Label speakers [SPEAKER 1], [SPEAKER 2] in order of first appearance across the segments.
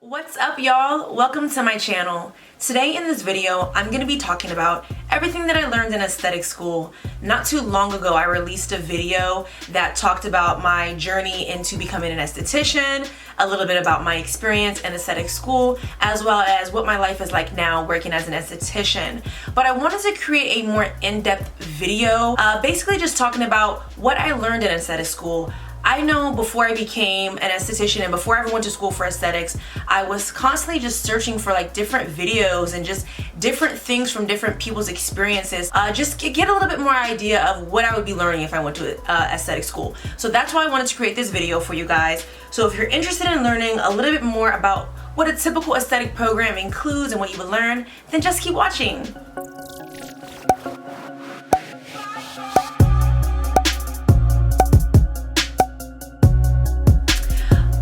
[SPEAKER 1] What's up, y'all? Welcome to my channel. Today in this video, I'm going to be talking about everything that I learned in aesthetic school. Not too long ago, I released a video that talked about my journey into becoming an esthetician, a little bit about my experience in aesthetic school, as well as what my life is like now working as an esthetician. But I wanted to create a more in-depth video, basically just talking about what I learned in aesthetic school. I know before I became an esthetician and before I ever went to school for aesthetics, I was constantly just searching for like different videos and just different things from different people's experiences, just to get a little bit more idea of what I would be learning if I went to aesthetic school. So that's why I wanted to create this video for you guys. So if you're interested in learning a little bit more about what a typical aesthetic program includes and what you would learn, then just keep watching.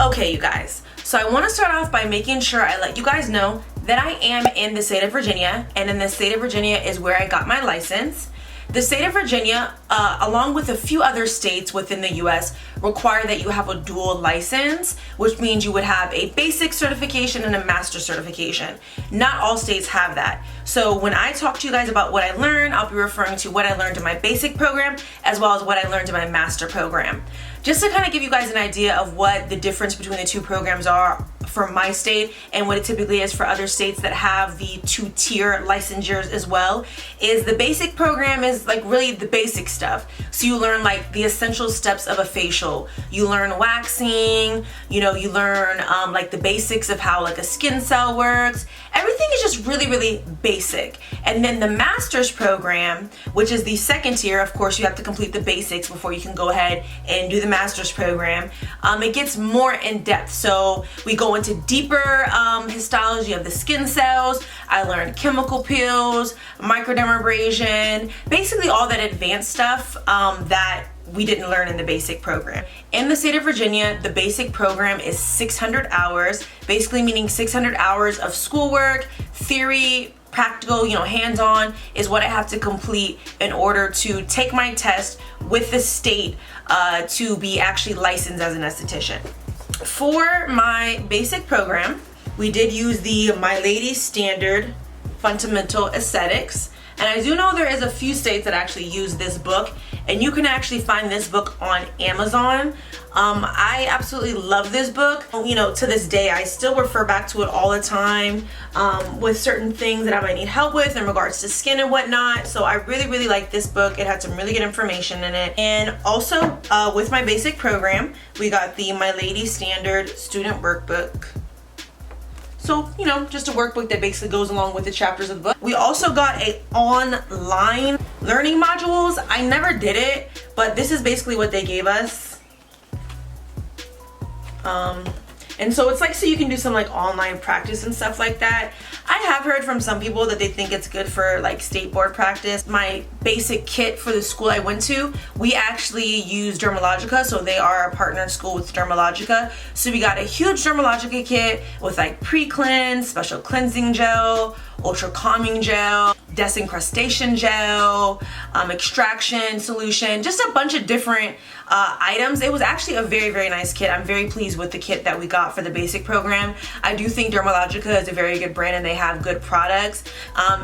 [SPEAKER 1] Okay, you guys, so I want to start off by making sure I let you guys know that I am in the state of Virginia, and in the state of Virginia is where I got my license. The state of Virginia, along with a few other states within the US, require that you have a dual license, which means you would have a basic certification and a master certification. Not all states have that. So when I talk to you guys about what I learned, I'll be referring to what I learned in my basic program as well as what I learned in my master program. Just to kind of give you guys an idea of what the difference between the two programs are for my state and what it typically is for other states that have the two-tier licensures as well, is the basic program is like really the basic stuff. So you learn like the essential steps of a facial. You learn waxing, you learn like the basics of how like a skin cell works. Everything is just really basic. And then the master's program, which is the second tier, of course you have to complete the basics before you can go ahead and do the master's program. It gets more in depth. So we go into deeper histology of the skin cells. I learned chemical peels, microdermabrasion, basically all that advanced stuff that we didn't learn in the basic program. In the state of Virginia, the basic program is 600 hours, basically meaning 600 hours of schoolwork, theory, practical, hands-on is what I have to complete in order to take my test with the state to be actually licensed as an esthetician. For my basic program, we did use the My Lady Standard Fundamental Aesthetics. And I do know there is a few states that actually use this book, and you can actually find this book on Amazon. I absolutely love this book. To this day, I still refer back to it all the time with certain things that I might need help with in regards to skin and whatnot. So I really like this book. It had some really good information in it. And also with my basic program, we got the My Lady Standard Student Workbook. So, just a workbook that basically goes along with the chapters of the book. We also got a online learning modules. I never did it, but this is basically what they gave us. And so it's like so you can do some like online practice and stuff like that. I have heard from some people that they think it's good for like state board practice. My basic kit for the school I went to, we actually use Dermalogica, so they are a partner school with Dermalogica. So we got a huge Dermalogica kit with like pre-cleanse, special cleansing gel, ultra calming gel, desincrustation gel, extraction solution, just a bunch of different items. It was actually a very nice kit. I'm very pleased with the kit that we got for the basic program. I do think Dermalogica is a very good brand and they have good products.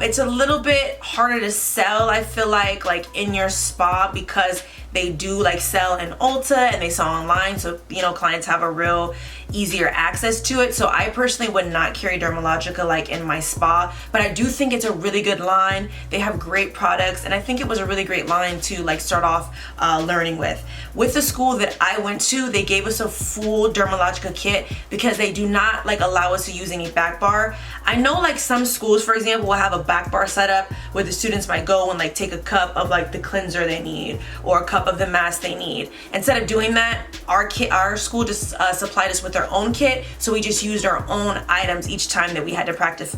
[SPEAKER 1] It's a little bit harder to sell, I feel like in your spa, because they do like sell in Ulta and they sell online, so clients have a real easier access to it. So I personally would not carry Dermalogica like in my spa, but I do think it's a really good line. They have great products, and I think it was a really great line to like start off learning with. With the school that I went to, they gave us a full Dermalogica kit because they do not like allow us to use any back bar. I know like some schools, for example, will have a back bar setup where the students might go and like take a cup of like the cleanser they need or a cup of the mask they need. Instead of doing that, our school just supplied us with their own kit, so we just used our own items each time that we had to practice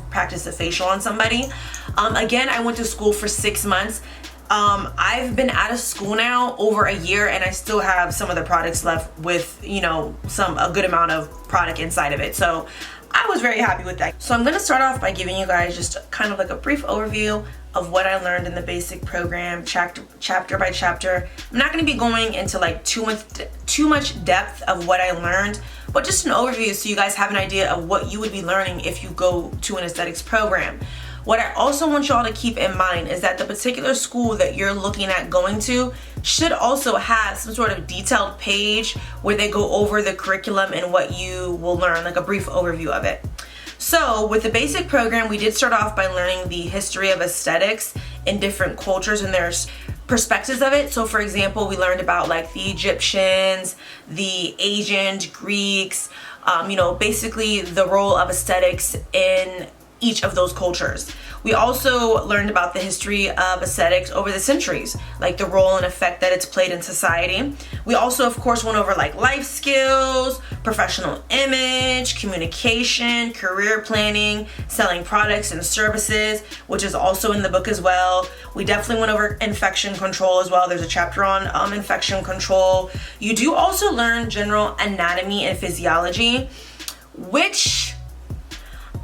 [SPEAKER 1] a facial on somebody. Again, I went to school for 6 months. I've been out of school now over a year, and I still have some of the products left with a good amount of product inside of it. So I was very happy with that. So I'm going to start off by giving you guys just kind of like a brief overview of what I learned in the basic program, chapter by chapter. I'm not going to be going into like too much depth of what I learned, but just an overview so you guys have an idea of what you would be learning if you go to an aesthetics program. What I also want y'all to keep in mind is that the particular school that you're looking at going to should also have some sort of detailed page where they go over the curriculum and what you will learn, like a brief overview of it. So with the basic program, we did start off by learning the history of aesthetics in different cultures and there's perspectives of it. So for example, we learned about like the Egyptians, the Asians, Greeks, basically the role of aesthetics in each of those cultures. We also learned about the history of aesthetics over the centuries, like the role and effect that it's played in society. We also, of course, went over like life skills, professional image, communication, career planning, selling products and services, which is also in the book as well. We definitely went over infection control as well. There's a chapter on infection control. You do also learn general anatomy and physiology, which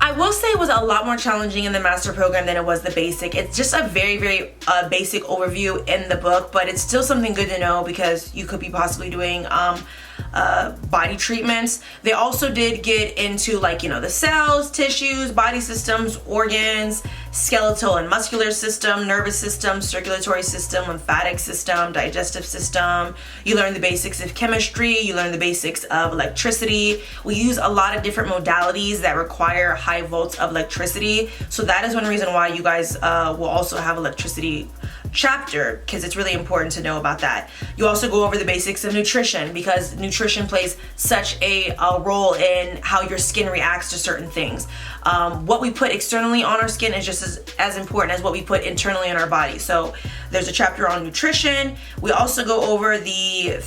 [SPEAKER 1] I will say was a lot more challenging in the master program than it was the basic. It's just a very, very basic overview in the book, but it's still something good to know because you could be possibly doing body treatments. They also did get into like, the cells, tissues, body systems, organs, skeletal and muscular system, nervous system, circulatory system, lymphatic system, digestive system. You learn the basics of chemistry. You learn the basics of electricity. We use a lot of different modalities that require high volts of electricity. So that is one reason why you guys will also have electricity chapter, because it's really important to know about that. You also go over the basics of nutrition because nutrition plays such a role in how your skin reacts to certain things. What we put externally on our skin is just as important as what we put internally in our body. So there's a chapter on nutrition. We also go over the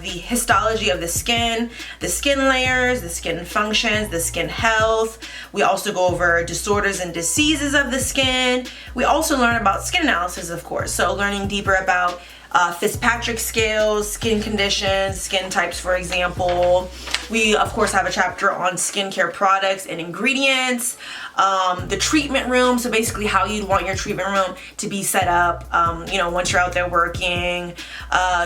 [SPEAKER 1] histology of the skin layers, the skin functions, the skin health. We also go over disorders and diseases of the skin. We also learn about skin analysis, of course. So learning deeper about Fitzpatrick scales, skin conditions, skin types, for example. We, of course, have a chapter on skincare products and ingredients. The treatment room, so basically how you'd want your treatment room to be set up, once you're out there working.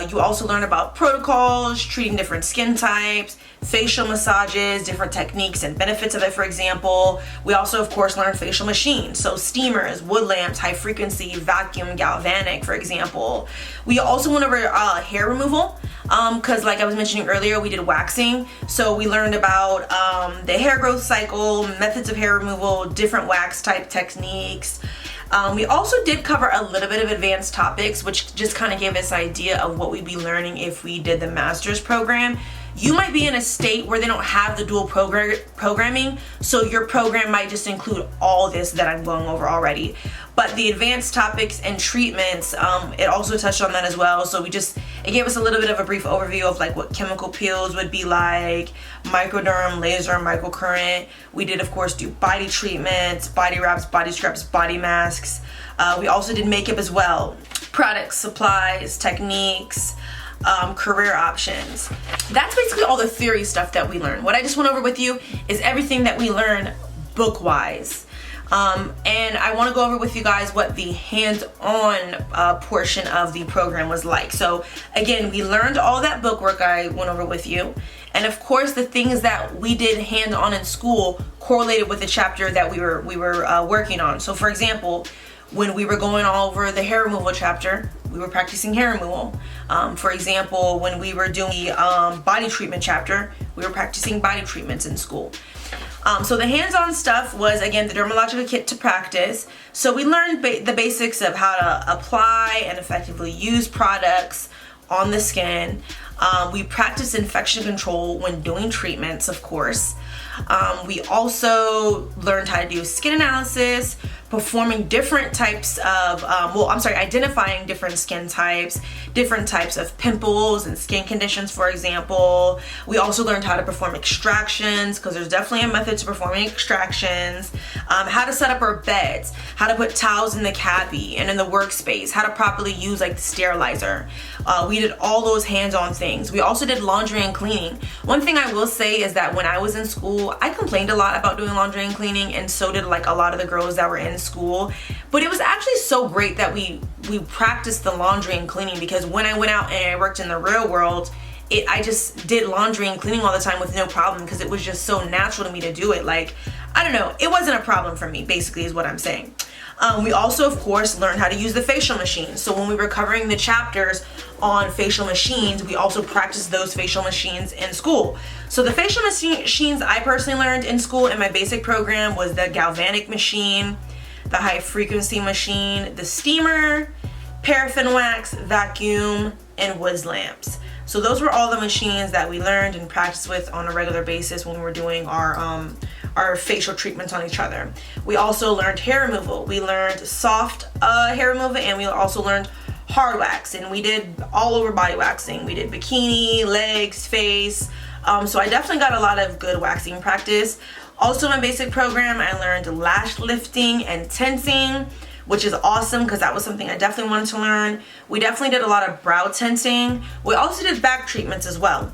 [SPEAKER 1] You also learn about protocols, treating different skin types, facial massages, different techniques and benefits of it, for example. We also, of course, learn facial machines, so steamers, wood lamps, high frequency, vacuum, galvanic, for example. We also went over hair removal, because like I was mentioning earlier, we did waxing. So we learned about the hair growth cycle, methods of hair removal, different wax type techniques. We also did cover a little bit of advanced topics, which just kind of gave us an idea of what we'd be learning if we did the master's program. You might be in a state where they don't have the dual programming, so your program might just include all this that I'm going over already. But the advanced topics and treatments, it also touched on that as well. So it gave us a little bit of a brief overview of like what chemical peels would be like, microderm, laser, microcurrent. We did, of course, do body treatments, body wraps, body scrubs, body masks. We also did makeup as well. Products, supplies, techniques, career options. That's basically all the theory stuff that we learned. What I just went over with you is everything that we learned book-wise. And I want to go over with you guys what the hands-on portion of the program was like. So again, we learned all that book work I went over with you. And of course, the things that we did hands-on in school correlated with the chapter that we were working on. So for example, when we were going all over the hair removal chapter, we were practicing hair removal. For example, when we were doing the body treatment chapter, we were practicing body treatments in school. So the hands-on stuff was, again, the Dermalogica kit to practice. So we learned the basics of how to apply and effectively use products on the skin. We practiced infection control when doing treatments, of course. We also learned how to do skin analysis, performing different types of, identifying different skin types, different types of pimples and skin conditions, for example. We also learned how to perform extractions, because there's definitely a method to performing extractions, how to set up our beds, how to put towels in the cabbie and in the workspace, how to properly use like the sterilizer. We did all those hands-on things. We also did laundry and cleaning. One thing I will say is that when I was in school, I complained a lot about doing laundry and cleaning, and so did like a lot of the girls that were in school. But it was actually so great that we practiced the laundry and cleaning, because when I went out and I worked in the real world, I just did laundry and cleaning all the time with no problem, because it was just so natural to me to do it. Like, I don't know, it wasn't a problem for me, basically, is what I'm saying. We also, of course, learned how to use the facial machine. So when we were covering the chapters on facial machines, we also practiced those facial machines in school. So the facial machines I personally learned in school in my basic program was the galvanic machine, the high frequency machine, the steamer, paraffin wax, vacuum, and wood lamps. So those were all the machines that we learned and practiced with on a regular basis when we were doing our facial treatments on each other. We also learned hair removal. We learned soft hair removal, and we also learned hard wax, and we did all over body waxing. We did bikini, legs, face. So I definitely got a lot of good waxing practice. Also in my basic program, I learned lash lifting and tensing, which is awesome because that was something I definitely wanted to learn. We definitely did a lot of brow tensing. We also did back treatments as well.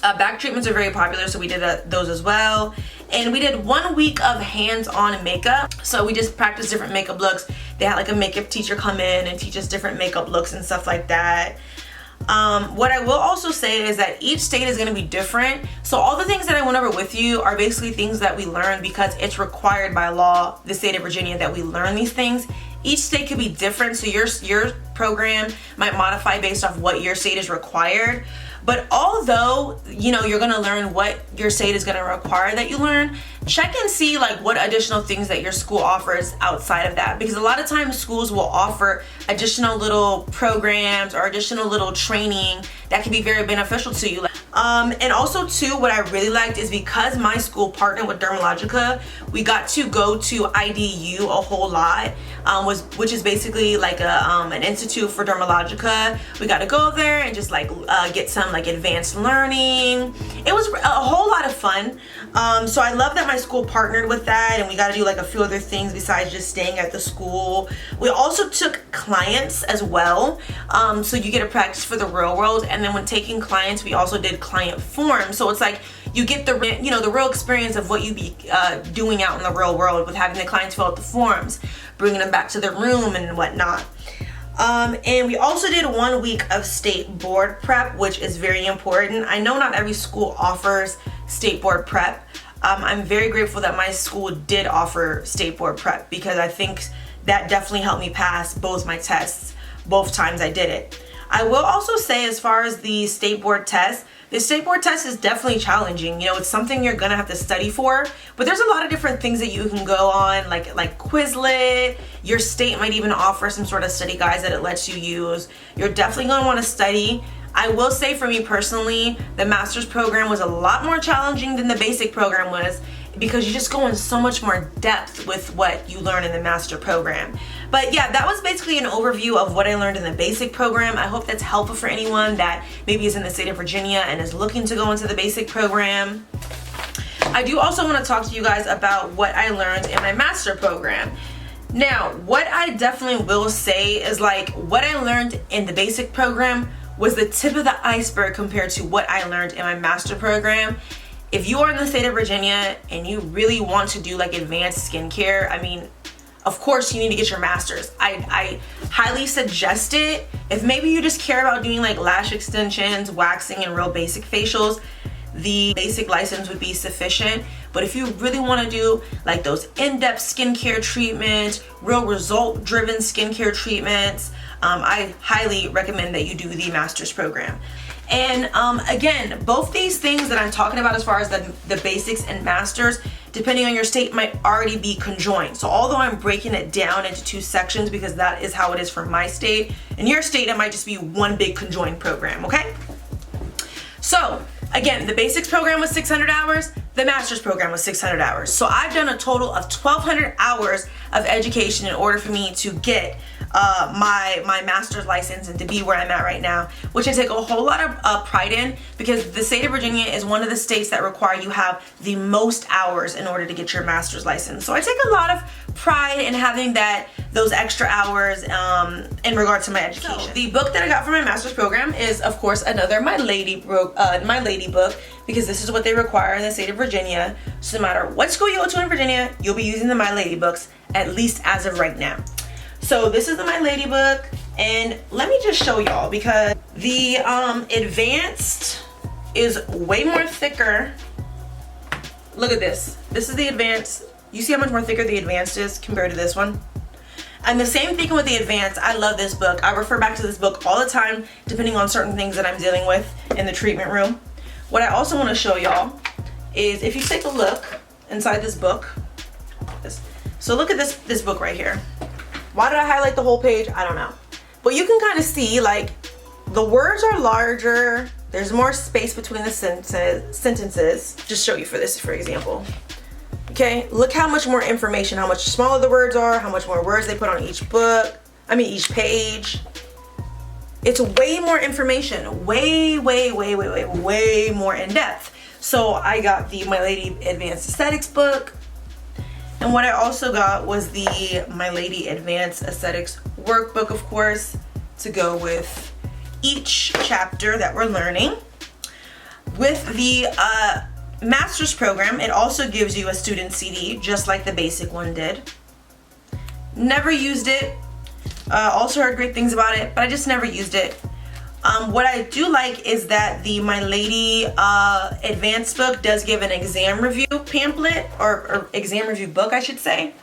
[SPEAKER 1] Back treatments are very popular, so we did those as well. And we did 1 week of hands-on makeup. So we just practiced different makeup looks. They had like a makeup teacher come in and teach us different makeup looks and stuff like that. What I will also say is that each state is going to be different. So all the things that I went over with you are basically things that we learned because it's required by law, the state of Virginia, that we learn these things. Each state could be different, so your program might modify based off what your state is required. But although, you know, you're going to learn what your state is going to require that you learn, check and see like what additional things that your school offers outside of that. Because a lot of times schools will offer additional little programs or additional little training that can be very beneficial to you. And also too, what I really liked is because my school partnered with Dermalogica, we got to go to IDU a whole lot, which is basically like an institute for Dermalogica. We got to go there and just like get some like advanced learning. It was a whole lot of fun. So I love that my school partnered with that, and we got to do like a few other things besides just staying at the school. We also took clients as well, so you get a practice for the real world. And then when taking clients, we also did client forms. So it's like you get the real experience of what you be doing out in the real world with having the clients fill out the forms, bringing them back to their room and whatnot. And we also did 1 week of state board prep, which is very important. I know not every school offers state board prep. I'm very grateful that my school did offer state board prep because I think that definitely helped me pass both my tests, both times I did it. I will also say, as far as the state board test, the state board test is definitely challenging. You know, it's something you're gonna have to study for, but there's a lot of different things that you can go on, like Quizlet. Your state might even offer some sort of study guides that it lets you use. You're definitely gonna wanna study. I will say for me personally, the master's program was a lot more challenging than the basic program was, because you just go in so much more depth with what you learn in the master program. But yeah, that was basically an overview of what I learned in the basic program. I hope that's helpful for anyone that maybe is in the state of Virginia and is looking to go into the basic program. I do also want to talk to you guys about what I learned in my master program. Now, what I definitely will say is like what I learned in the basic program was the tip of the iceberg compared to what I learned in my master program. If you are in the state of Virginia and you really want to do like advanced skincare, I mean, of course you need to get your master's. I highly suggest it. If maybe you just care about doing like lash extensions, waxing, and real basic facials, the basic license would be sufficient. But if you really want to do like those in-depth skincare treatments, real result-driven skincare treatments, I highly recommend that you do the master's program. And again, both these things that I'm talking about as far as the basics and masters, depending on your state, might already be conjoined. So although I'm breaking it down into two sections because that is how it is for my state, in your state it might just be one big conjoined program, okay? So again, the basics program was 600 hours, The master's program was 600 hours. So I've done a total of 1,200 hours of education in order for me to get my master's license and to be where I'm at right now, which I take a whole lot of pride in, because the state of Virginia is one of the states that require you have the most hours in order to get your master's license. So I take a lot of pride in having those extra hours in regard to my education. So, the book that I got for my master's program is, of course, another My Lady book, because this is what they require in the state of Virginia. So no matter what school you go to in Virginia, you'll be using the My Lady books, at least as of right now. So this is the My Lady book, and let me just show y'all, because the advanced is way more thicker. Look at this. This is the advanced. You see how much more thicker the advanced is compared to this one? And the same thing with the advanced. I love this book. I refer back to this book all the time, depending on certain things that I'm dealing with in the treatment room. What I also want to show y'all is, if you take a look inside this book, so look at this book right here. Why did I highlight the whole page? I don't know. But you can kind of see, like, the words are larger. There's more space between the sentences. Just show you for this, for example. Okay, look how much more information, how much smaller the words are, how much more words they put on each page. It's way more information, way more in depth. So I got the My Lady Advanced Aesthetics book. And what I also got was the My Lady Advanced Aesthetics workbook, of course, to go with each chapter that we're learning. With the master's program, it also gives you a student CD, just like the basic one did. Never used it. Also heard great things about it, but I just never used it. What I do like is that the My Lady advanced book does give an exam review pamphlet, or exam review book, I should say.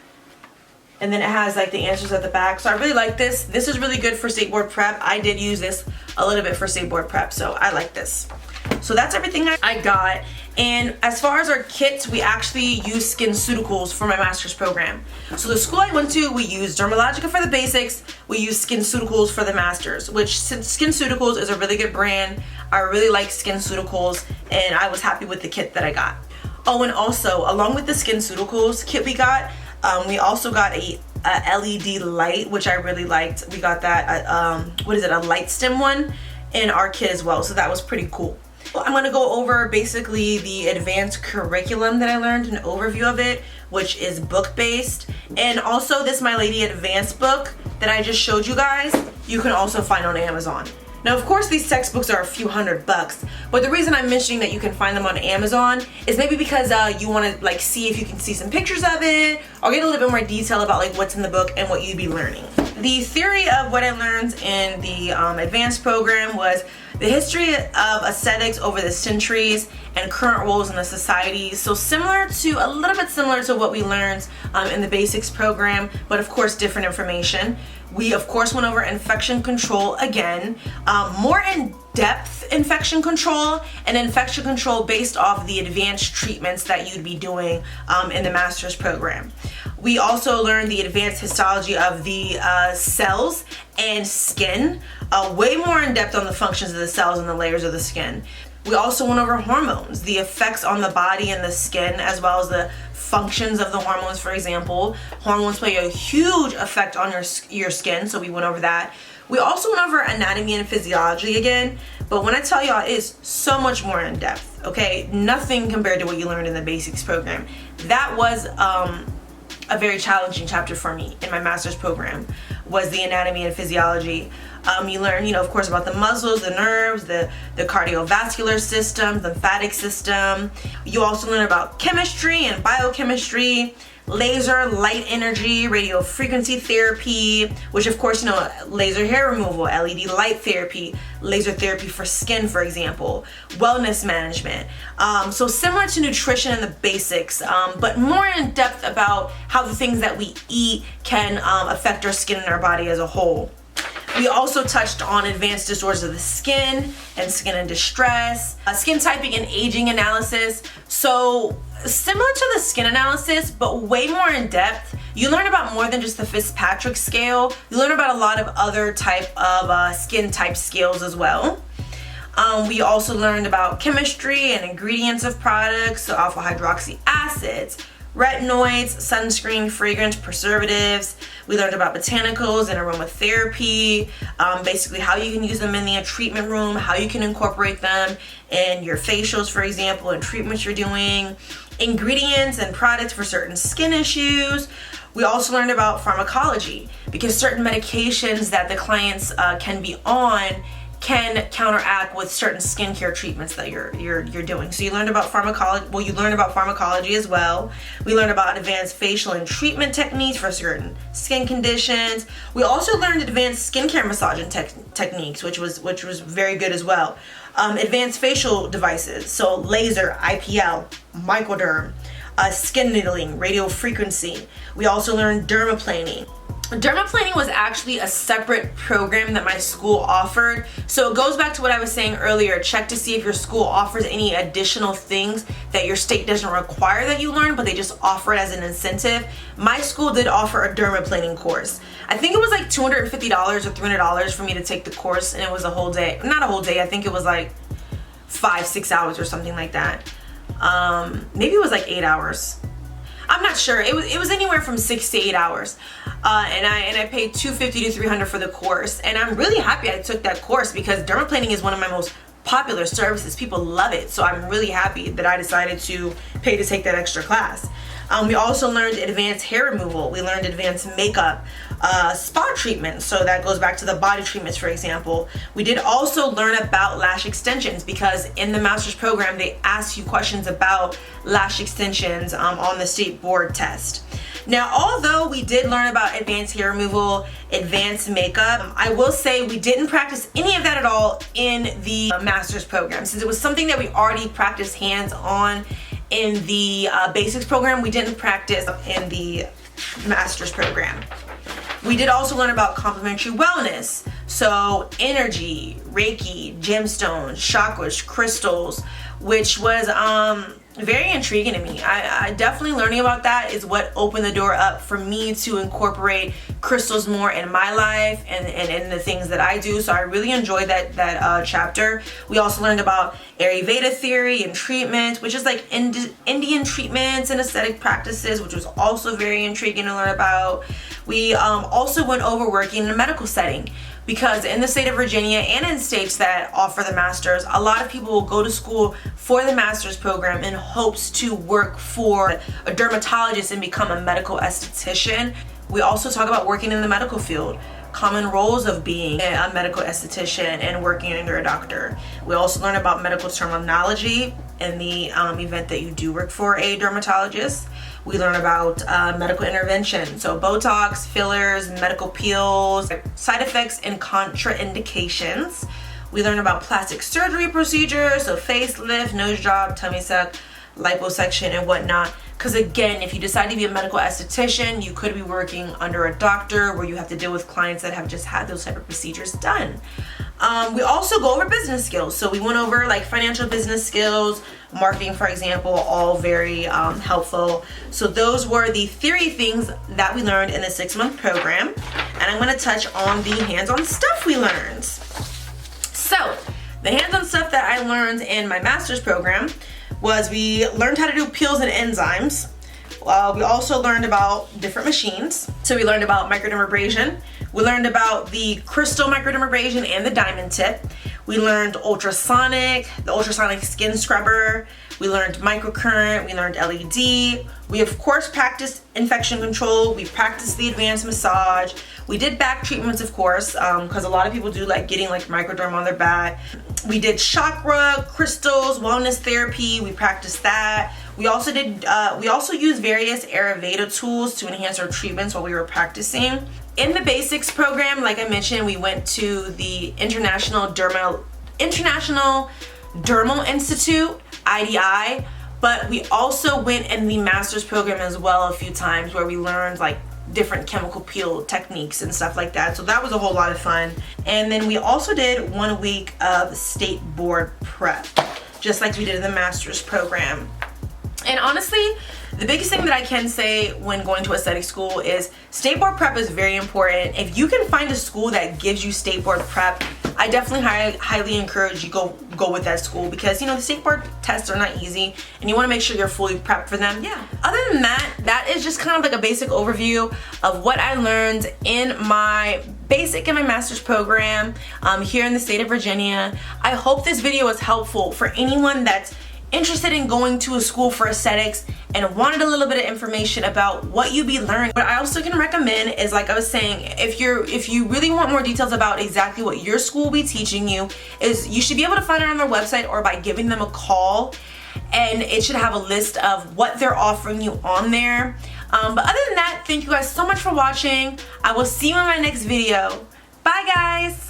[SPEAKER 1] And then it has like the answers at the back. So I really like this. This is really good for state board prep. I did use this a little bit for state board prep, so I like this. So that's everything I got. And as far as our kits, we actually use SkinCeuticals for my master's program. So the school I went to, we used Dermalogica for the basics, we used SkinCeuticals for the masters, which SkinCeuticals is a really good brand. I really like SkinCeuticals, and I was happy with the kit that I got. Oh, and also, along with the SkinCeuticals kit we we also got a LED light, which I really liked. We got that, a light stem one in our kit as well, so that was pretty cool. I'm going to go over basically the advanced curriculum that I learned, an overview of it, which is book-based. And also this My Lady Advanced book that I just showed you guys, you can also find on Amazon. Now, of course, these textbooks are a few $100, but the reason I'm mentioning that you can find them on Amazon is maybe because you want to like see if you can see some pictures of it, or get a little bit more detail about like what's in the book and what you'd be learning. The theory of what I learned in the advanced program was the history of aesthetics over the centuries and current roles in the society. So a little bit similar to what we learned in the basics program, but of course different information. We of course went over infection control again, more in-depth infection control, and infection control based off the advanced treatments that you'd be doing in the master's program. We also learned the advanced histology of the cells and skin, way more in depth on the functions of the cells and the layers of the skin. We also went over hormones, the effects on the body and the skin, as well as the functions of the hormones. For example, hormones play a huge effect on your skin, so we went over that. We also went over anatomy and physiology again, but when I tell y'all, it is so much more in depth, okay? Nothing compared to what you learned in the basics program. That was a very challenging chapter for me in my master's program, was the anatomy and physiology. You learn, of course, about the muscles, the nerves, the cardiovascular system, the lymphatic system. You also learn about chemistry and biochemistry, laser, light energy, radio frequency therapy, which of course, laser hair removal, LED light therapy, laser therapy for skin, for example, wellness management. So similar to nutrition and the basics, but more in depth about how the things that we eat can affect our skin and our body as a whole. We also touched on advanced disorders of the skin and skin in distress, skin typing and aging analysis. So similar to the skin analysis, but way more in depth. You learn about more than just the Fitzpatrick scale. You learn about a lot of other type of skin type scales as well. We also learned about chemistry and ingredients of products, so alpha hydroxy acids, retinoids, sunscreen, fragrance, preservatives. We learned about botanicals and aromatherapy, basically how you can use them in the treatment room, how you can incorporate them in your facials, for example, and treatments you're doing, ingredients and products for certain skin issues. We also learned about pharmacology, because certain medications that the clients can be on can counteract with certain skincare treatments that you're doing. So you learned about pharmacology. Well, you learned about pharmacology as well. We learned about advanced facial and treatment techniques for certain skin conditions. We also learned advanced skincare massaging techniques, which was very good as well. Advanced facial devices, so laser, IPL, microderm, skin needling, radio frequency. We also learned dermaplaning. Dermaplaning was actually a separate program that my school offered. So it goes back to what I was saying earlier. Check to see if your school offers any additional things that your state doesn't require that you learn, but they just offer it as an incentive. My school did offer a dermaplaning course. I think it was like $250 or $300 for me to take the course, and it was a whole day. Not a whole day, I think it was like 5-6 hours or something like that. Maybe it was like 8 hours. I'm not sure. It was anywhere from 6 to 8 hours, and I paid $250 to $300 for the course, and I'm really happy I took that course because dermaplaning is one of my most popular services. People love it, so I'm really happy that I decided to pay to take that extra class. We also learned advanced hair removal. We learned advanced makeup, spa treatments. So that goes back to the body treatments, for example. We did also learn about lash extensions because in the master's program, they ask you questions about lash extensions on the state board test. Now, although we did learn about advanced hair removal, advanced makeup, I will say we didn't practice any of that at all in the master's program. Since it was something that we already practiced hands-on in the basics program, we didn't practice in the master's program. We did also learn about complementary wellness, so energy, Reiki, gemstones, chakras, crystals, which was very intriguing to me. I definitely learning about that is what opened the door up for me to incorporate crystals more in my life and in the things that I do. So I really enjoyed that chapter. We also learned about Ayurveda theory and treatment, which is like Indian treatments and aesthetic practices, which was also very intriguing to learn about. We also went over working in a medical setting, because in the state of Virginia and in states that offer the masters, a lot of people will go to school for the master's program in hopes to work for a dermatologist and become a medical esthetician. We also talk about working in the medical field, common roles of being a medical esthetician and working under a doctor. We also learn about medical terminology in the event that you do work for a dermatologist. We learn about medical intervention, so Botox, fillers, medical peels, side effects and contraindications. We learn about plastic surgery procedures, so facelift, nose job, tummy suck, liposuction, and whatnot. Because again, if you decide to be a medical esthetician, you could be working under a doctor where you have to deal with clients that have just had those type of procedures done. We also go over business skills. So we went over like financial business skills, marketing, for example, all very helpful. So those were the theory things that we learned in the 6-month program. And I'm going to touch on the hands-on stuff we learned. So the hands-on stuff that I learned in my master's program was we learned how to do peels and enzymes. We also learned about different machines. So we learned about microdermabrasion. We learned about the crystal microdermabrasion and the diamond tip. We learned ultrasonic, the ultrasonic skin scrubber. We learned microcurrent. We learned LED. We of course practiced infection control. We practiced the advanced massage. We did back treatments, of course, because a lot of people do like getting like microderm on their back. We did chakra, crystals, wellness therapy. We practiced that. We also used various Ayurveda tools to enhance our treatments while we were practicing. In the basics program, like I mentioned, we went to the International Dermal Institute, IDI, but we also went in the master's program as well a few times where we learned like different chemical peel techniques and stuff like that. So that was a whole lot of fun. And then we also did 1 week of state board prep, just like we did in the master's program. And honestly, the biggest thing that I can say when going to aesthetic school is state board prep is very important. If you can find a school that gives you state board prep, I definitely highly encourage you go with that school, because you know the state board tests are not easy and you want to make sure you're fully prepped for them. Yeah, other than that, that is just kind of like a basic overview of what I learned in my basic and my master's program here in the state of Virginia. I hope this video was helpful for anyone that's interested in going to a school for aesthetics and wanted a little bit of information about what you'd be learning. What I also can recommend is, like I was saying, if you really want more details about exactly what your school will be teaching you, is you should be able to find it on their website or by giving them a call, and it should have a list of what they're offering you on there. But other than that, thank you guys so much for watching. I will see you in my next video. Bye guys.